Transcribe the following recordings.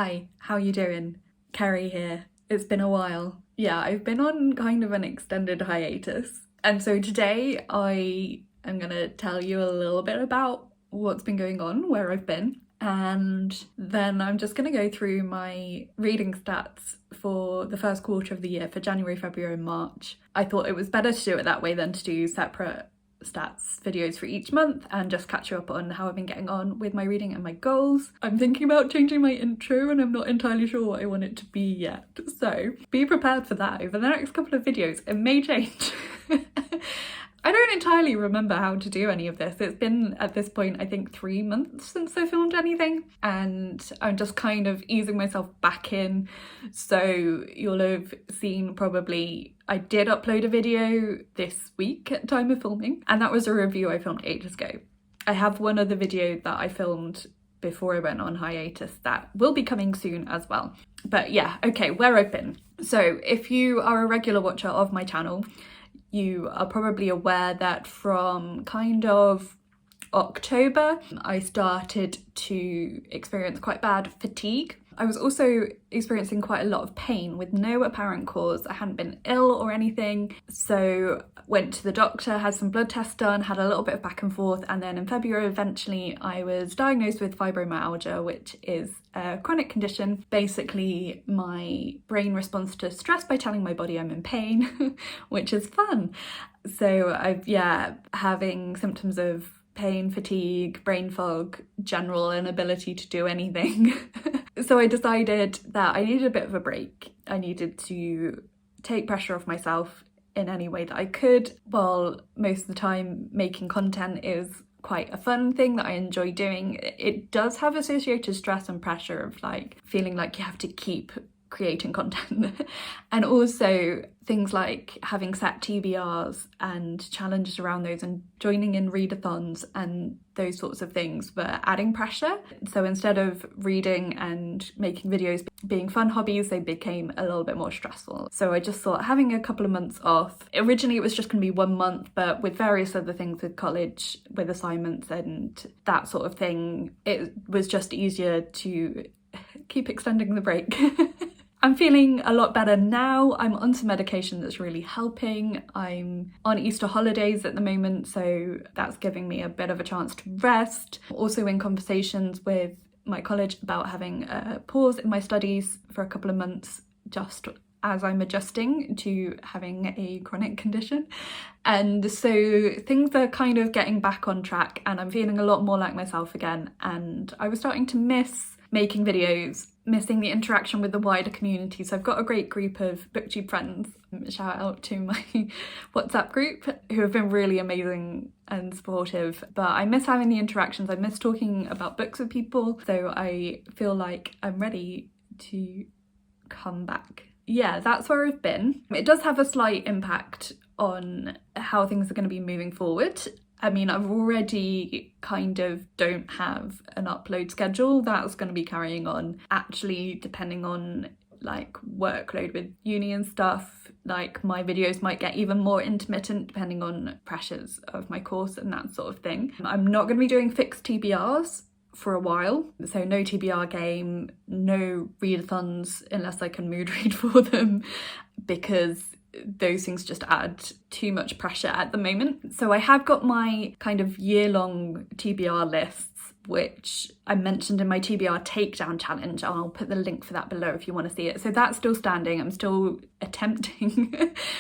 Hi, how you doing? Kerry here. It's been a while. Yeah, I've been on kind of an extended hiatus. And so today I am gonna tell you a little bit about what's been going on, where I've been, and then I'm just gonna go through my reading stats for the first quarter of the year for January, February, and March. I thought it was better to do it that way than to do separate stats videos for each month and just catch you up on how I've been getting on with my reading and my goals. I'm thinking about changing my intro and I'm not entirely sure what I want it to be yet, so be prepared for that over the next couple of videos. It may change. I don't entirely remember how to do any of this. It's been, at this point, I think 3 months since I filmed anything, and I'm just kind of easing myself back in. So you'll have seen probably I did upload a video this week at time of filming, and that was a review I filmed ages ago. I have one other video that I filmed before I went on hiatus that will be coming soon as well. But yeah, okay, where I've been. So if you are a regular watcher of my channel, you are probably aware that from kind of October, I started to experience quite bad fatigue. I was also experiencing quite a lot of pain with no apparent cause. I hadn't been ill or anything, so went to the doctor, had some blood tests done, had a little bit of back and forth, and then in February eventually I was diagnosed with fibromyalgia, which is a chronic condition. Basically my brain responds to stress by telling my body I'm in pain, which is fun. So having symptoms of pain, fatigue, brain fog, general inability to do anything. So I decided that I needed a bit of a break. I needed to take pressure off myself in any way that I could, while most of the time making content is quite a fun thing that I enjoy doing. It does have associated stress and pressure of like feeling like you have to keep creating content and also things like having set TBRs and challenges around those and joining in readathons and those sorts of things were adding pressure. So instead of reading and making videos being fun hobbies, they became a little bit more stressful. So I just thought having a couple of months off, originally it was just going to be 1 month, but with various other things with college, with assignments and that sort of thing, it was just easier to keep extending the break. I'm feeling a lot better now. I'm on some medication that's really helping. I'm on Easter holidays at the moment, so that's giving me a bit of a chance to rest. Also in conversations with my college about having a pause in my studies for a couple of months, just as I'm adjusting to having a chronic condition. And so things are kind of getting back on track and I'm feeling a lot more like myself again. And I was starting to miss making videos, missing the interaction with the wider community. So I've got a great group of booktube friends. Shout out to my WhatsApp group who have been really amazing and supportive, but I miss having the interactions. I miss talking about books with people, so I feel like I'm ready to come back. Yeah, that's where I've been. It does have a slight impact on how things are going to be moving forward. I mean, I've already kind of don't have an upload schedule. That's going to be carrying on. Actually, depending on like workload with uni and stuff, like my videos might get even more intermittent depending on pressures of my course and that sort of thing. I'm not going to be doing fixed TBRs for a while, so no TBR game, no readathons unless I can mood read for them, because those things just add too much pressure at the moment. So I have got my kind of year-long TBR lists, which I mentioned in my TBR takedown challenge. I'll put the link for that below if you want to see it. So that's still standing. I'm still attempting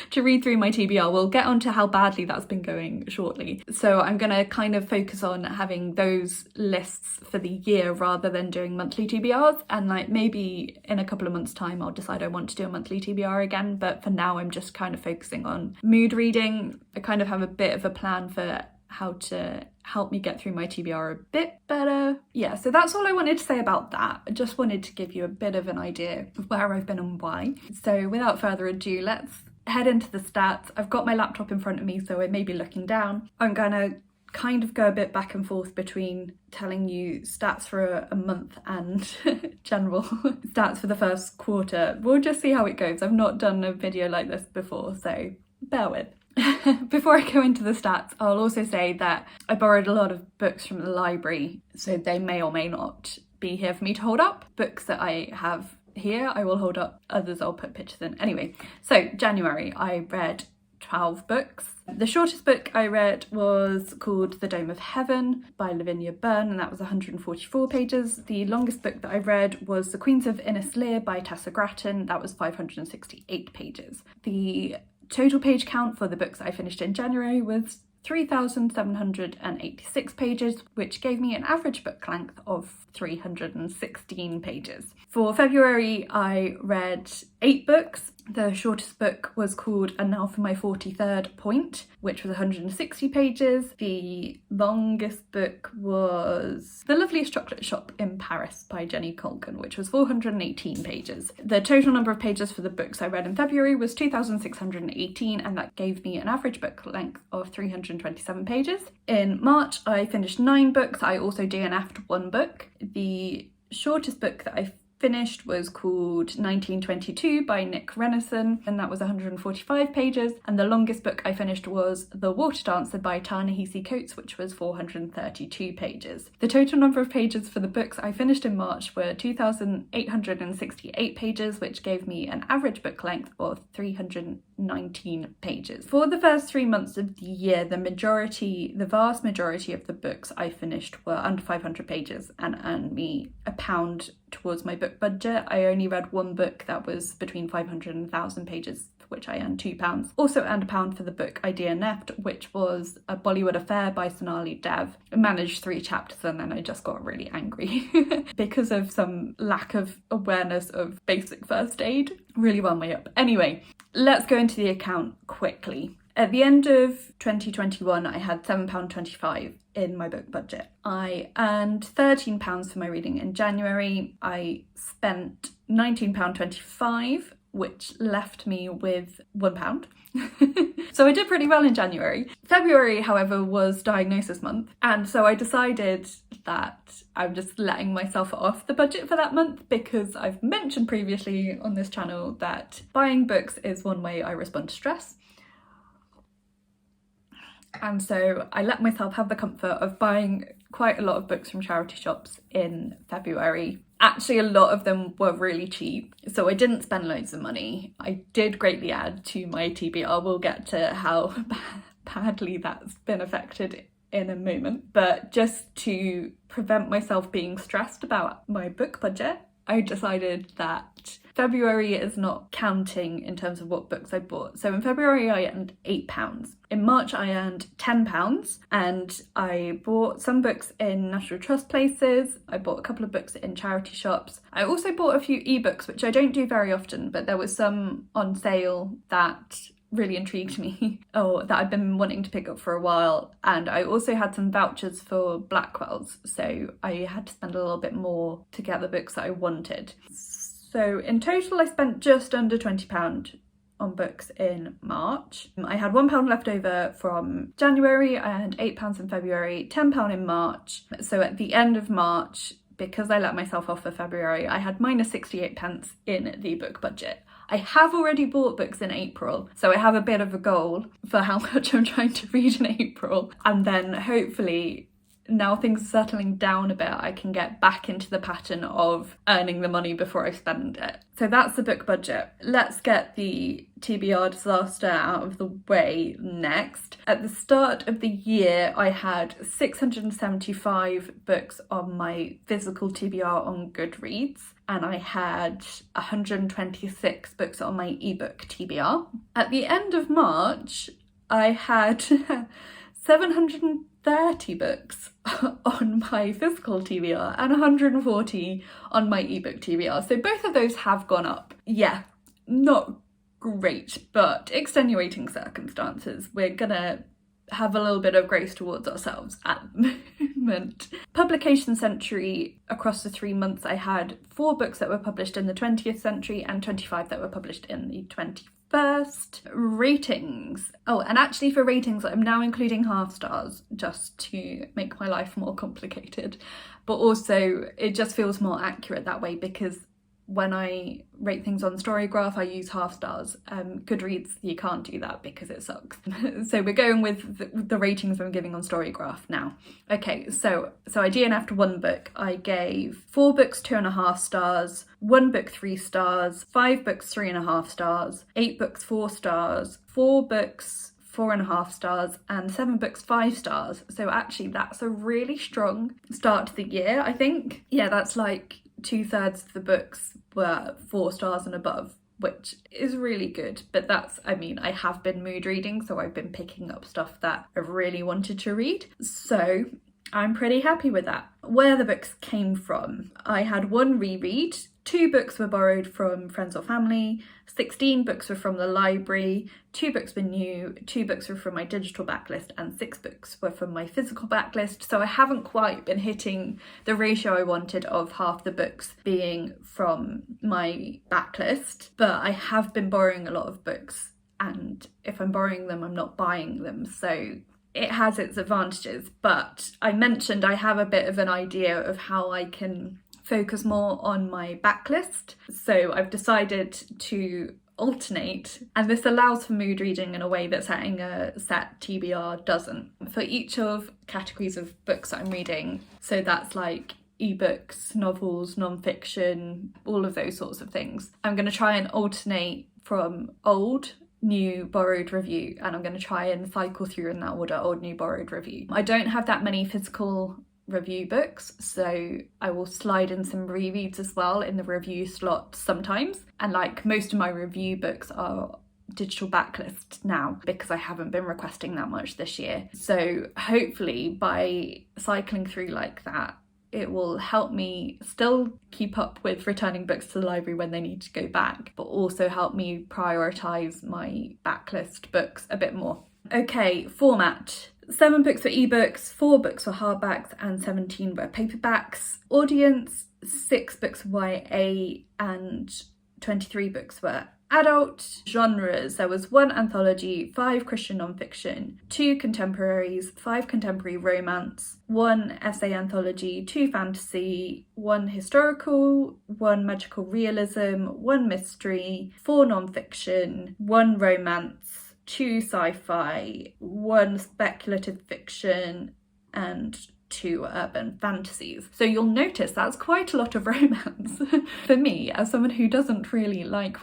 to read through my TBR. We'll get onto how badly that's been going shortly. So I'm going to kind of focus on having those lists for the year rather than doing monthly TBRs. And like maybe in a couple of months' time, I'll decide I want to do a monthly TBR again. But for now, I'm just kind of focusing on mood reading. I kind of have a bit of a plan for how to help me get through my TBR a bit better. Yeah, so that's all I wanted to say about that. I just wanted to give you a bit of an idea of where I've been and why. So without further ado, let's head into the stats. I've got my laptop in front of me, so I may be looking down. I'm gonna kind of go a bit back and forth between telling you stats for a month and general stats for the first quarter. We'll just see how it goes. I've not done a video like this before, so bear with. Before I go into the stats, I'll also say that I borrowed a lot of books from the library, so they may or may not be here for me to hold up. Books that I have here, I will hold up, others I'll put pictures in. Anyway, so January, I read 12 books. The shortest book I read was called The Dome of Heaven by Lavinia Byrne, and that was 144 pages. The longest book that I read was The Queens of Innisleer by Tessa Gratton. That was 568 pages. The total page count for the books I finished in January was 3,786 pages, which gave me an average book length of 316 pages. For February, I read 8 books. The shortest book was called And Now for My 43rd Point, which was 160 pages. The longest book was The Loveliest Chocolate Shop in Paris by Jenny Colgan, which was 418 pages. The total number of pages for the books I read in February was 2,618, and that gave me an average book length of 327 pages. In March, I finished 9 books. I also DNF'd 1 book. The shortest book that I finished was called 1922 by Nick Renison, and that was 145 pages, and the longest book I finished was The Water Dancer by Ta-Nehisi Coates, which was 432 pages. The total number of pages for the books I finished in March were 2,868 pages, which gave me an average book length of 319 pages. For the first 3 months of the year, the vast majority of the books I finished were under 500 pages and earned me £1 towards my book budget. I only read 1 book that was between 500 and 1,000 pages, for which I earned £2. Also earned £1 for the book I DNF'd, which was A Bollywood Affair by Sonali Dev. I managed 3 chapters and then I just got really angry because of some lack of awareness of basic first aid. Really wound me up. Anyway, let's go into the account quickly. At the end of 2021, I had £7.25 in my book budget. I earned £13 for my reading in January. I spent £19.25, which left me with £1. So I did pretty well in January. February, however, was diagnosis month, and so I decided that I'm just letting myself off the budget for that month, because I've mentioned previously on this channel that buying books is one way I respond to stress. And so I let myself have the comfort of buying quite a lot of books from charity shops in February. Actually, a lot of them were really cheap, so I didn't spend loads of money. I did greatly add to my TBR. We'll get to how badly that's been affected in a moment. But just to prevent myself being stressed about my book budget, I decided that February is not counting in terms of what books I bought. So in February I earned £8. In March I earned £10, and I bought some books in National Trust places. I bought a couple of books in charity shops. I also bought a few ebooks, which I don't do very often, but there was some on sale that really intrigued me, or that I've been wanting to pick up for a while. And I also had some vouchers for Blackwell's, so I had to spend a little bit more to get the books that I wanted. So in total I spent just under £20 on books in March. I had £1 left over from January. I earned £8 in February, £10 in March. So at the end of March, because I let myself off for February, I had minus 68 pence in the book budget. I have already bought books in April, so I have a bit of a goal for how much I'm trying to read in April. And then hopefully, now things are settling down a bit, I can get back into the pattern of earning the money before I spend it. So that's the book budget. Let's get the TBR disaster out of the way next. At the start of the year, I had 675 books on my physical TBR on Goodreads, and I had 126 books on my ebook TBR. At the end of March, I had 730 books on my physical TBR and 140 on my ebook TBR. So both of those have gone up. Yeah, not great, but extenuating circumstances. We're gonna have a little bit of grace towards ourselves at the moment. Publication century, across the 3 months, I had 4 books that were published in the 20th century and 25 that were published in the 21st. Ratings. Oh, and actually for ratings, I'm now including half stars just to make my life more complicated. But also, it just feels more accurate that way, because when I rate things on Storygraph, I use half stars. Goodreads, you can't do that because it sucks. So we're going with the ratings I'm giving on Storygraph now. Okay, so I DNF'd one book. I gave 4 books 2.5 stars, 1 book 3 stars, 5 books 3.5 stars, 8 books 4 stars, 4 books 4.5 stars, and 7 books 5 stars. So actually that's a really strong start to the year, I think. Yeah, that's like 2/3 of the books were 4 stars and above, which is really good. But that's, I mean, I have been mood reading, so I've been picking up stuff that I really wanted to read. So I'm pretty happy with that. Where the books came from, I had 1 reread, 2 books were borrowed from friends or family, 16 books were from the library, 2 books were new, 2 books were from my digital backlist, and 6 books were from my physical backlist. So I haven't quite been hitting the ratio I wanted of half the books being from my backlist, but I have been borrowing a lot of books, and if I'm borrowing them, I'm not buying them. So it has its advantages, but I mentioned I have a bit of an idea of how I can focus more on my backlist. So I've decided to alternate, and this allows for mood reading in a way that setting a set TBR doesn't. For each of categories of books that I'm reading, so that's like ebooks, novels, non-fiction, all of those sorts of things, I'm going to try and alternate from old, new, borrowed, review, and I'm going to try and cycle through in that order: old, new, borrowed, review. I don't have that many physical review books, so I will slide in some rereads as well in the review slot sometimes. And like most of my review books are digital backlist now because I haven't been requesting that much this year. So hopefully by cycling through like that, it will help me still keep up with returning books to the library when they need to go back, but also help me prioritise my backlist books a bit more. Okay, format. 7 books were ebooks, 4 books were hardbacks, and 17 were paperbacks. Audience, 6 books were YA and 23 books were adult. Genres, there was 1 anthology, 5 Christian non-fiction, 2 contemporaries, 5 contemporary romance, 1 essay anthology, 2 fantasy, 1 historical, 1 magical realism, 1 mystery, 4 non-fiction, 1 romance, 2 sci-fi, 1 speculative fiction, and 2 urban fantasies. So you'll notice that's quite a lot of romance for me, as someone who doesn't really like,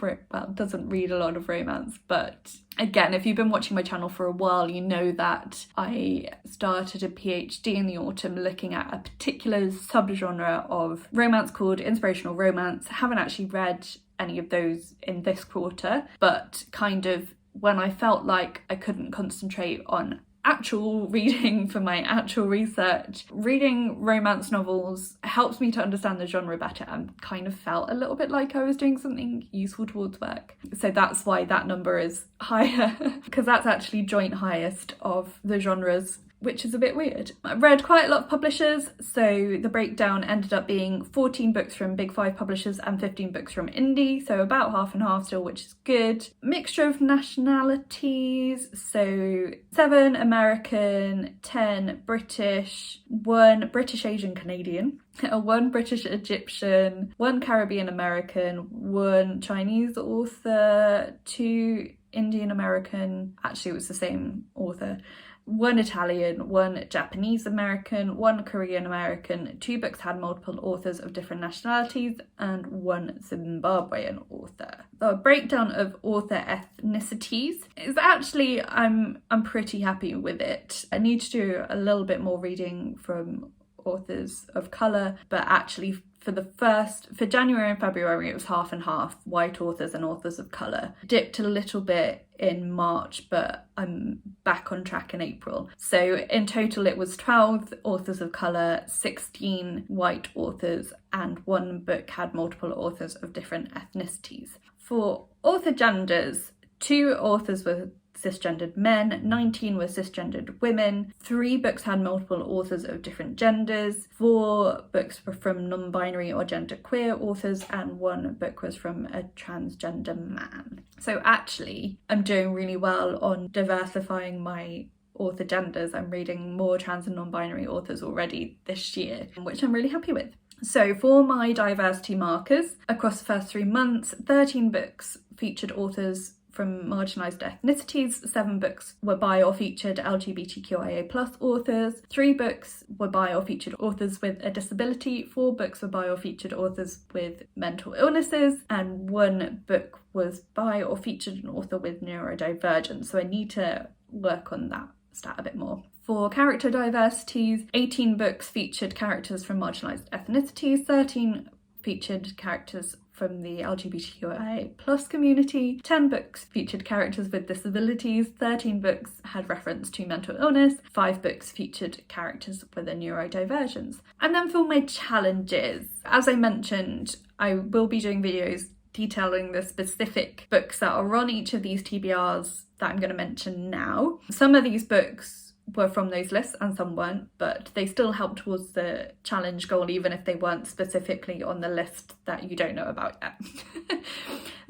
doesn't read a lot of romance. But again, if you've been watching my channel for a while, you know that I started a PhD in the autumn looking at a particular subgenre of romance called inspirational romance. I haven't actually read any of those in this quarter, but kind of when I felt like I couldn't concentrate on actual reading for my actual research, reading romance novels helps me to understand the genre better and kind of felt a little bit like I was doing something useful towards work. So that's why that number is higher, because that's actually joint highest of the genres, which is a bit weird. I read quite a lot of publishers, so the breakdown ended up being 14 books from big 5 publishers and 15 books from indie, so about half and half still, which is good. Mixture of nationalities, so 7 American, 10 British, 1 British Asian Canadian, 1 British Egyptian, 1 Caribbean American, 1 Chinese author, 2 Indian American, actually it was the same author, 1 Italian, 1 Japanese American, 1 Korean American, 2 books had multiple authors of different nationalities, and 1 Zimbabwean author. The breakdown of author ethnicities is actually, I'm pretty happy with it. I need to do a little bit more reading from authors of colour, but actually for January and February it was half and half, white authors and authors of colour. Dipped a little bit in March, but I'm back on track in April. So in total it was 12 authors of colour, 16 white authors, and 1 book had multiple authors of different ethnicities. For author genders, 2 authors were cisgendered men, 19 were cisgendered women, 3 books had multiple authors of different genders, 4 books were from non-binary or genderqueer authors, and 1 book was from a transgender man. So actually, I'm doing really well on diversifying my author genders. I'm reading more trans and non-binary authors already this year, which I'm really happy with. So for my diversity markers, across the first 3 months, 13 books featured authors from marginalised ethnicities, 7 books were by or featured LGBTQIA+ authors, 3 books were by or featured authors with a disability, 4 books were by or featured authors with mental illnesses, and 1 book was by or featured an author with neurodivergence. So I need to work on that stat a bit more. For character diversities, 18 books featured characters from marginalised ethnicities, 13 featured characters from the LGBTQIA+ community, 10 books featured characters with disabilities, 13 books had reference to mental illness, 5 books featured characters with a neurodivergence. And then for my challenges, as I mentioned, I will be doing videos detailing the specific books that are on each of these TBRs that I'm going to mention now. Some of these books were from those lists and some weren't, but they still help towards the challenge goal even if they weren't specifically on the list that you don't know about yet.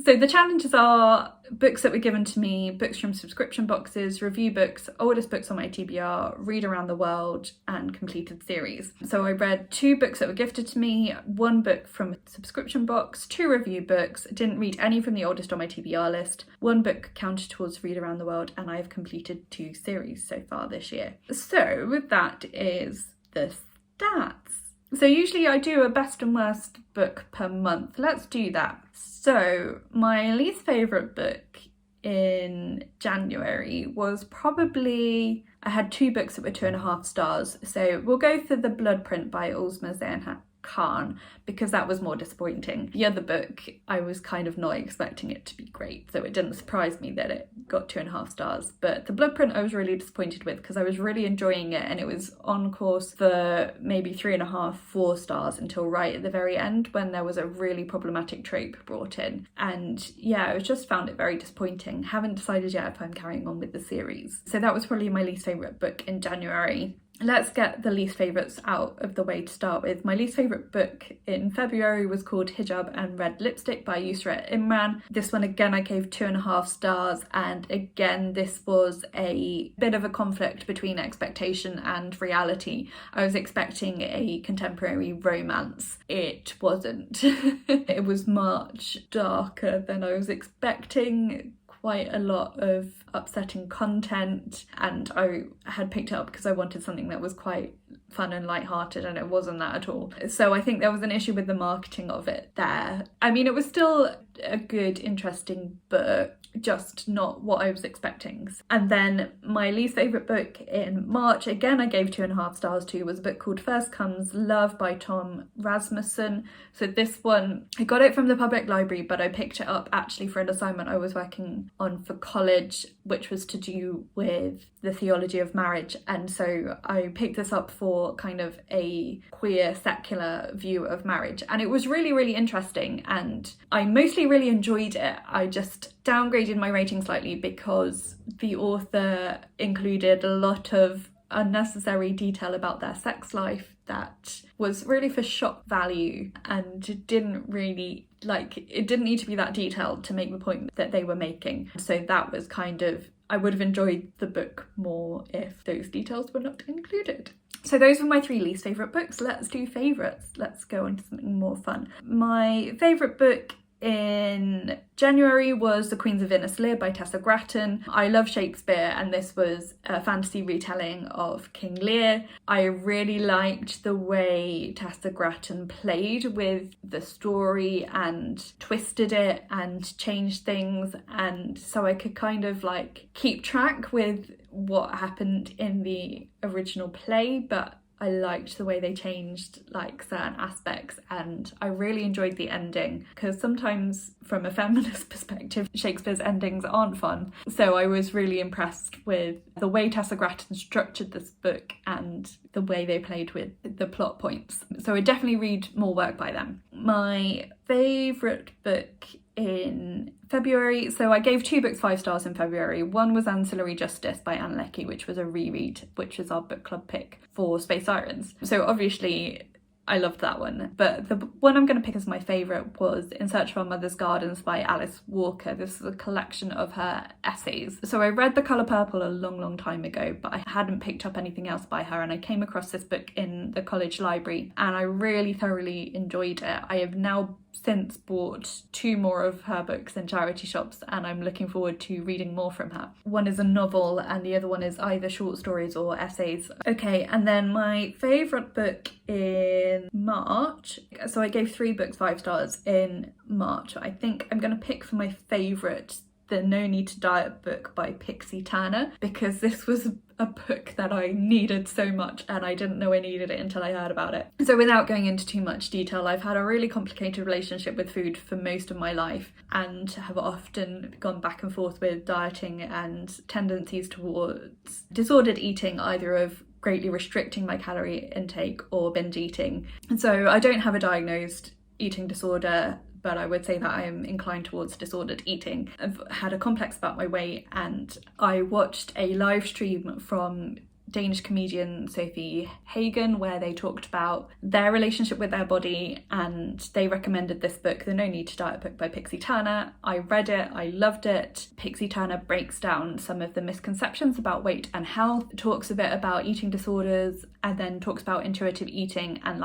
So the challenges are books that were given to me, books from subscription boxes, review books, oldest books on my TBR, read around the world, and completed series. So I read 2 books that were gifted to me, 1 book from a subscription box, 2 review books, didn't read any from the oldest on my TBR list, 1 book counted towards read around the world, and I have completed 2 series so far this year. So that is the stats. So usually I do a best and worst book per month. Let's do that. So my least favourite book in January was probably, I had 2 books that were 2.5 stars. So we'll go for The Bloodprint by Uzma Zeynep Khan, because that was more disappointing. The other book, I was kind of not expecting it to be great, so it didn't surprise me that it got 2.5 stars. But The Bloodprint I was really disappointed with because I was really enjoying it and it was on course for maybe 3.5, 4 stars until right at the very end when there was a really problematic trope brought in. And yeah, I just found it very disappointing. Haven't decided yet if I'm carrying on with the series. So that was probably my least favourite book in January. Let's get the least favourites out of the way to start with. My least favourite book in February was called Hijab and Red Lipstick by Yusra Imran. This one again I gave 2.5 stars, and again this was a bit of a conflict between expectation and reality. I was expecting a contemporary romance. It wasn't. It was much darker than I was expecting. Quite a lot of upsetting content, and I had picked it up because I wanted something that was quite fun and lighthearted, and it wasn't that at all. So I think there was an issue with the marketing of it there. I mean, it was still a good, interesting book, just not what I was expecting. And then my least favourite book in March, again I gave 2.5 stars to, was a book called First Comes Love by Tom Rasmussen. So this one, I got it from the public library, but I picked it up actually for an assignment I was working on for college, which was to do with the theology of marriage. And so I picked this up for kind of a queer secular view of marriage, and it was really, really interesting, and I mostly really enjoyed it. I just downgraded my rating slightly because the author included a lot of unnecessary detail about their sex life that was really for shock value and didn't really, it didn't need to be that detailed to make the point that they were making. So that was kind of, I would have enjoyed the book more if those details were not included. So those were my 3 least favourite books. Let's do favourites. Let's go on to something more fun. My favourite book in January was The Queens of Innis Lear by Tessa Gratton. I love Shakespeare, and this was a fantasy retelling of King Lear. I really liked the way Tessa Gratton played with the story and twisted it and changed things, and so I could kind of keep track with what happened in the original play, but I liked the way they changed certain aspects, and I really enjoyed the ending because sometimes from a feminist perspective Shakespeare's endings aren't fun. So I was really impressed with the way Tessa Gratton structured this book and the way they played with the plot points. So I definitely read more work by them. My favourite book in February, so I gave 2 books 5 stars in February. One was Ancillary Justice by Anne Leckie, which was a reread, which was our book club pick for Space Sirens. So obviously I loved that one. But the one I'm going to pick as my favourite was In Search of Our Mother's Gardens by Alice Walker. This is a collection of her essays. So I read The Colour Purple a long time ago, but I hadn't picked up anything else by her, and I came across this book in the college library and I really thoroughly enjoyed it. I have now since bought 2 more of her books in charity shops, and I'm looking forward to reading more from her. One is a novel and the other one is either short stories or essays. Okay, and then my favourite book in March, so I gave 3 books 5 stars in March. I think I'm going to pick for my favourite the No Need to Diet book by Pixie Turner, because this was a book that I needed so much and I didn't know I needed it until I heard about it. So without going into too much detail, I've had a really complicated relationship with food for most of my life and have often gone back and forth with dieting and tendencies towards disordered eating, either of greatly restricting my calorie intake or binge eating. And so I don't have a diagnosed eating disorder, but I would say that I am inclined towards disordered eating. I've had a complex about my weight, and I watched a live stream from Danish comedian Sophie Hagen where they talked about their relationship with their body, and they recommended this book, The No Need to Diet book by Pixie Turner. I read it, I loved it. Pixie Turner breaks down some of the misconceptions about weight and health, talks a bit about eating disorders, and then talks about intuitive eating and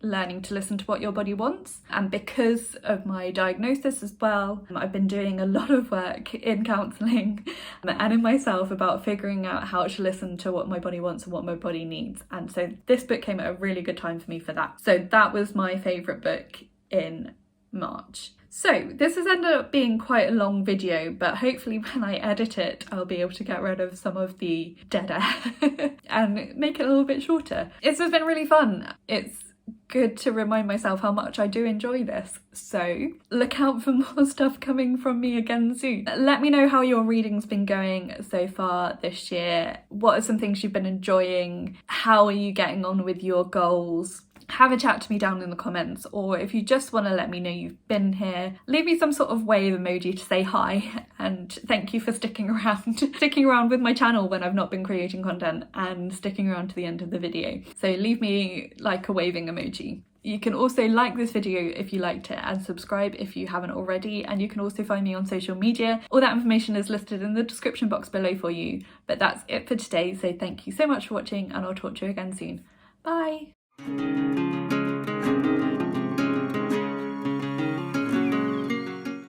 learning to listen to what your body wants. And because of my diagnosis as well, I've been doing a lot of work in counselling and in myself about figuring out how to listen to what my body wants and what my body needs. And so this book came at a really good time for me for that. So that was my favourite book in March. So this has ended up being quite a long video, but hopefully when I edit it, I'll be able to get rid of some of the dead air and make it a little bit shorter. This has been really fun. It's good to remind myself how much I do enjoy this. So look out for more stuff coming from me again soon. Let me know how your reading's been going so far this year. What are some things you've been enjoying? How are you getting on with your goals? Have a chat to me down in the comments, or if you just want to let me know you've been here, leave me some sort of wave emoji to say hi, and thank you for sticking around with my channel when I've not been creating content, and sticking around to the end of the video. So leave me like a waving emoji. You can also like this video if you liked it, and subscribe if you haven't already, and you can also find me on social media. All that information is listed in the description box below for you. But that's it for today, so thank you so much for watching, and I'll talk to you again soon. Bye!